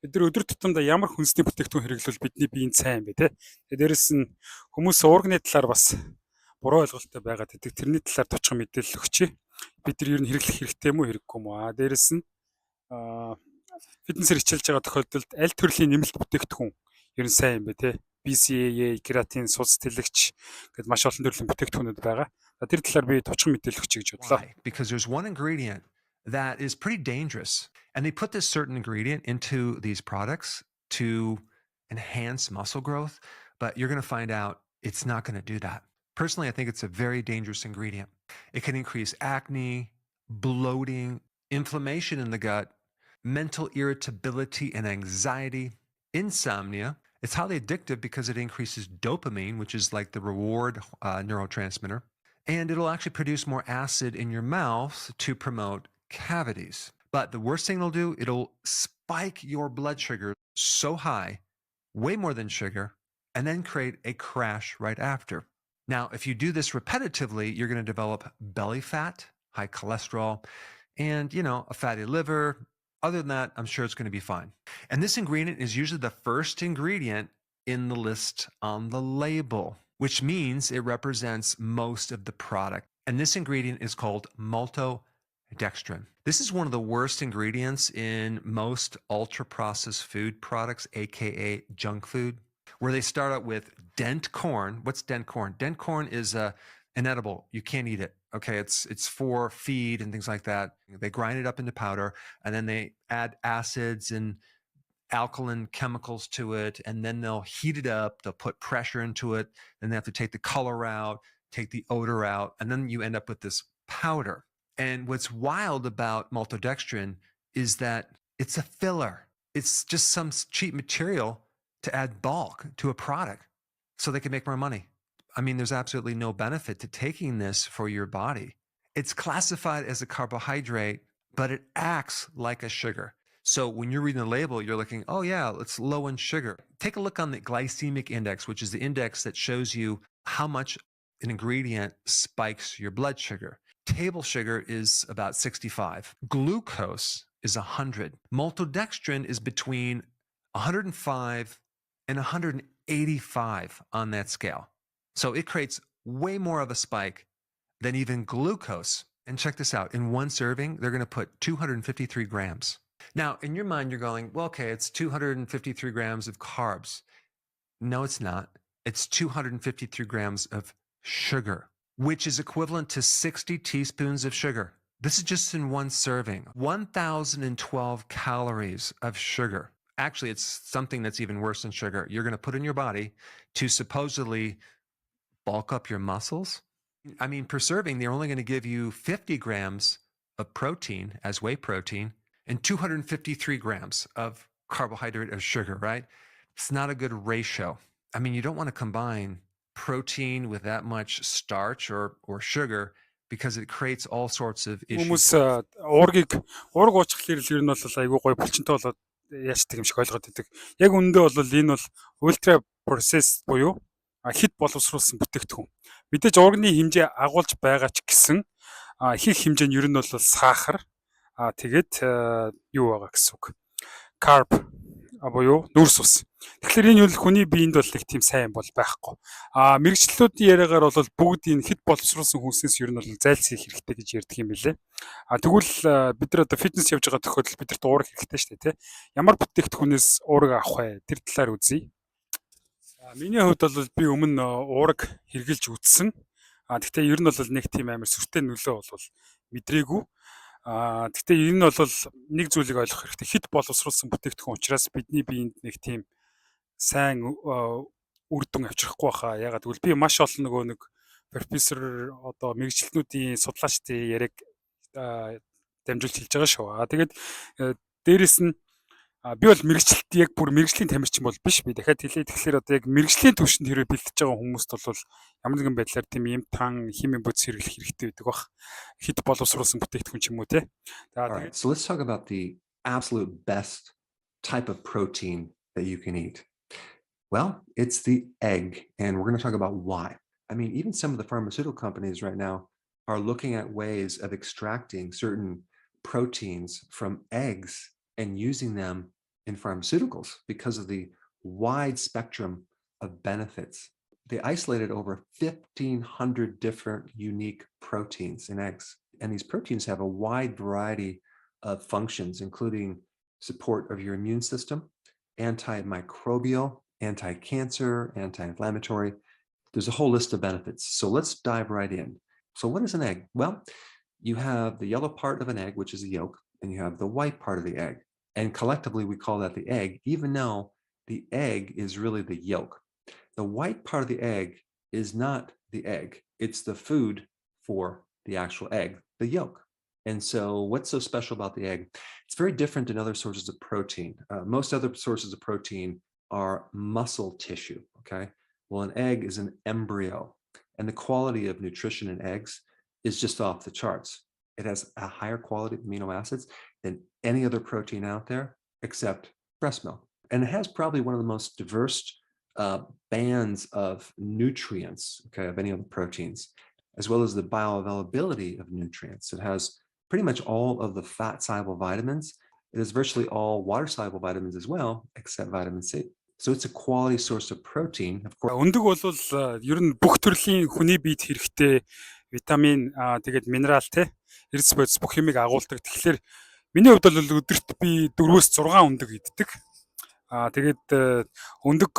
бид нар өдөр тутамдаа ямар хүнсний бүтээгдэхүүн хэрэглүүл бидний биеинд сайн бэ те. Тэгээд дээрэс нь хүмүүс уурганы талаар бас буруу ойлголттой байгаад байдаг. Тэрний талаар товчхон мэдээлэл өгчээ. Бид нар ер нь хэрэглэх хэрэгтэй юм уу хэрэггүй юм уу? Дээрэс нь фитнесээр хичээлж байгаа тохиолдолд аль төрлийн нэмэлт бүтээгдэхүүн ер нь сайн юм бэ те. BCAA, кератин, цус тэлэгч гэдэг маш олон төрлийн бүтээгдэхүүнүүд байгаа. Тэр талаар би товчхон мэдээлэл өгчэй гэж бодлоо. Because there's one ingredient that is pretty dangerous. And they put this certain ingredient into these products to enhance muscle growth, but you're going to find out it's not going to do that. Personally, I think it's a very dangerous ingredient. It can increase acne, bloating, inflammation in the gut, mental irritability and anxiety, insomnia. It's highly addictive because it increases dopamine, which is like the reward neurotransmitter. And it'll actually produce more acid in your mouth to promote cavities. But the worst thing it'll do, it'll spike your blood sugar so high, way more than sugar, and then create a crash right after. Now, if you do this repetitively, you're going to develop belly fat, high cholesterol, and, a fatty liver. Other than that, I'm sure it's going to be fine. And this ingredient is usually the first ingredient in the list on the label, which means it represents most of the product. And this ingredient is called maltodextrin. This is one of the worst ingredients in most ultra-processed food products, aka junk food, where they start out with dent corn. What's dent corn? Dent corn is inedible. You can't eat it. Okay, it's for feed and things like that. They grind it up into powder, and then they add acids and alkaline chemicals to it, and then they'll heat it up. They'll put pressure into it. Then they have to take the color out, take the odor out, and then you end up with this powder. And what's wild about maltodextrin is that it's a filler. It's just some cheap material to add bulk to a product so they can make more money. I mean, there's absolutely no benefit to taking this for your body. It's classified as a carbohydrate, but it acts like a sugar. So when you're reading the label, you're looking, oh yeah, it's low in sugar. Take a look on the glycemic index, which is the index that shows you how much an ingredient spikes your blood sugar. Table sugar is about 65. Glucose is 100. Maltodextrin is between 105 and 185 on that scale. So it creates way more of a spike than even glucose. And check this out. In one serving, they're going to put 253 grams. Now, in your mind, you're going, well, okay, it's 253 grams of carbs. No, it's not. It's 253 grams of sugar, which is equivalent to 60 teaspoons of sugar. This is just in one serving. 1,012 calories of sugar. Actually, it's something that's even worse than sugar. You're going to put in your body to supposedly bulk up your muscles. I mean, per serving, they're only going to give you 50 grams of protein as whey protein and 253 grams of carbohydrate or sugar, right? It's not a good ratio. I mean, you don't want to combine protein with that much starch or sugar because it creates all sorts of issues. Хүмүүс уург уучлахлаар л ер нь бол айгүй гоё булчинтай болоод яачдаг юм шиг ойлгоод байдаг. Яг үүндээ бол энэ бол ультра процесс буюу хит боловсруулсан бүтээгдэхүүн. Мэдээж уурганы хэмжээ агуулж байгаа ч гэсэн их хэмжээ нь ер нь бол сахар тэгээд юу байгаа гэсэн үг. Carb буюу нүрс ус. Тэгэхээр энэ бол хүний биеинд бол их тийм сайн бол байхгүй. Мэргэжлүүдийн яриагаар бол бүгд энэ хит боловсруулсан хүнснээс ер нь бол зайлсхийх хэрэгтэй гэж ярьдаг юм билээ. Тэгвэл бид нар одоо фитнес явж байгаа тохиолдолд бидэрт уурах хэрэгтэй шүү дээ, тэ. Ямар бүтээгдэхүүнээс уураг авах вэ? Тэр талаар үзье. Миний хувьд бол би өмнө уураг хэрглэж үзсэн. Гэхдээ ер нь бол нэг тийм амар сүртэй нөлөө бол мэдрээгүй. Гэхдээ энэ нь бол нэг зүйлийг ойлгох хэрэгтэй. Хит боловсруулсан бүтээгдэхүүн учраас бидний биеинд нэг тийм сайн үр дүн авчрахгүй хаа. Ягаад гэвэл би маш олон нэг профессор одоо мэрэгчлэнүүдийн судлаачдын яриаг дамжуулж хэлж байгаа шүү. Тэгээд дээрэс нь би бол мэрэгчлэлт яг бүр мэрэгжлийн тамирчин бол биш. Би дахиад хэлээ. Тэгэхээр одоо яг мэрэгжлийн төвшөнд хэрэг бэлтэж байгаа хүмүүст бол ямар нэгэн байдлаар тийм юм тан химийн бодис хэрэглэх хэрэгтэй байдаг бах. Хит боловсруулсан бүтээгдэхүүн ч юм уу те. Right. So let's talk about the absolute best type of protein that you can eat. Well, it's the egg, and we're going to talk about why. I mean, even some of the pharmaceutical companies right now are looking at ways of extracting certain proteins from eggs and using them in pharmaceuticals because of the wide spectrum of benefits. They isolated over 1,500 different unique proteins in eggs. And these proteins have a wide variety of functions, including support of your immune system, antimicrobial, anti-cancer, anti-inflammatory. There's a whole list of benefits. So let's dive right in. So what is an egg? Well, you have the yellow part of an egg, which is the yolk, and you have the white part of the egg. And collectively, we call that the egg, even though the egg is really the yolk. The white part of the egg is not the egg. It's the food for the actual egg, the yolk. And so what's so special about the egg? It's very different than other sources of protein. Most other sources of protein are muscle tissue, okay? Well, an egg is an embryo, and the quality of nutrition in eggs is just off the charts. It has a higher quality of amino acids than any other protein out there except breast milk. And it has probably one of the most diverse bands of nutrients, okay, of any of the proteins, as well as the bioavailability of nutrients. It has pretty much all of the fat-soluble vitamins. It has virtually all water-soluble vitamins as well, except vitamin C. So it's a quality source of protein. Of course. Өндөг бол ер нь бүх төрлийн хүний биед хэрэгтэй витамин тэгээд минерал те эрдэс бодис бүх юмыг агуулдаг. Тэгэхээр миний хувьд бол өдөрт би 4-6 өндөг иддэг. Тэгээд өндөг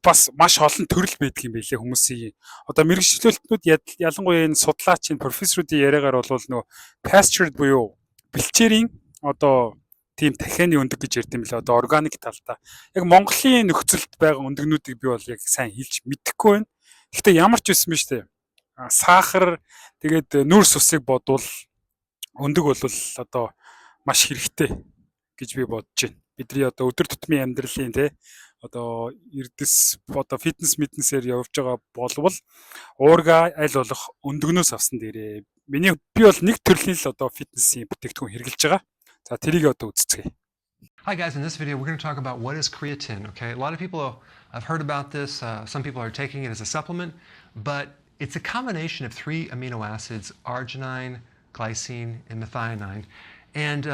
бас маш олон төрөл байдаг юм байлээ хүмүүсийн. Одоо мэрэгчлэлтнүүд ялангуяа энэ судлаачийн профессоруудын яриагаар бол нөө pastured буюу бэлчээрийн одоо тийм дахианы өндөг гэж ярьд юм лээ. Одоо органик талдаа. Яг Монголын нөхцөлд байгаа өндөгнүүдийг би бол яг сайн хэлж мэдэхгүй байна. Гэхдээ ямар ч байсан биш үү? Сахар тэгээд нүрс усыг бодвол өндөг бол одоо маш хэрэгтэй гэж би бодож байна. Бидний одоо өдөр тутмын амьдралын те одоо эрдэс одоо фитнес мэднэсээр явж байгаа болвол уурга аль болох өндөгнөөс авсан дээрээ. Би бол нэг төрлийн л одоо фитнесийн бүтээгдэхүүн хэрэглэж байгаа. За тэрийг одоо үзцгээе. Hi guys, in this video we're going to talk about what is creatine, okay? A lot of people have heard about this. Some people are taking it as a supplement, but it's a combination of 3 amino acids, arginine, glycine, and methionine. And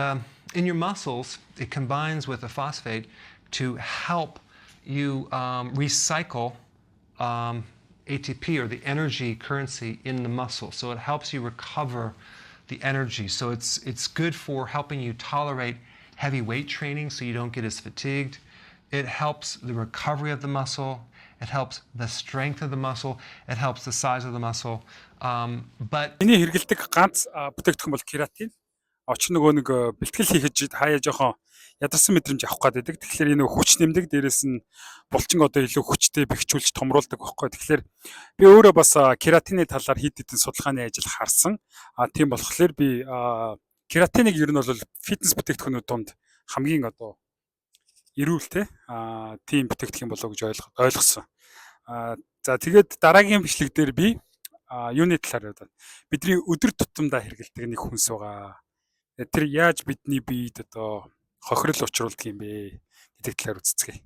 in your muscles, it combines with a phosphate to help you recycle ATP, or the energy currency in the muscle. So it helps you recover the energy. So it's good for helping you tolerate heavy weight training so you don't get as fatigued. It helps the recovery of the muscle. It helps the strength of the muscle. It helps the size of the muscle. But Миний хэрэгэлдэг ганц бүтээгдэхүүн бол кератин. Оч нөгөө нэг бэлтгэл хийхэд хаяа жоохон ядарсан мэдрэмж авах гэдэг. Тэгэхээр энэ хүч нэмдэг, дээрэс нь булчин одоо илүү хүчтэй бэхжүүлж томруулдаг байхгүй. Тэгэхээр би өөрөө бас кератины талаар хэд хэдэн судалгааны ажил харсан. Тийм болохоор би кератиныг ер нь бол фитнес бүтээгдэхүүнүүд донд хамгийн одоо эрүүлтэй тийм бүтээгдэхүүн болоо гэж ойлгосон. За тэгээд дараагийн бичлэг дээр би юуны талаар бодоод бидний өдөр тутамдаа хэрэгэлдэг нэг хүнс байгаа. Тэр яаж бидний биед одоо хохирол учруулдаг юм бэ гэдэг талаар үзцгээе.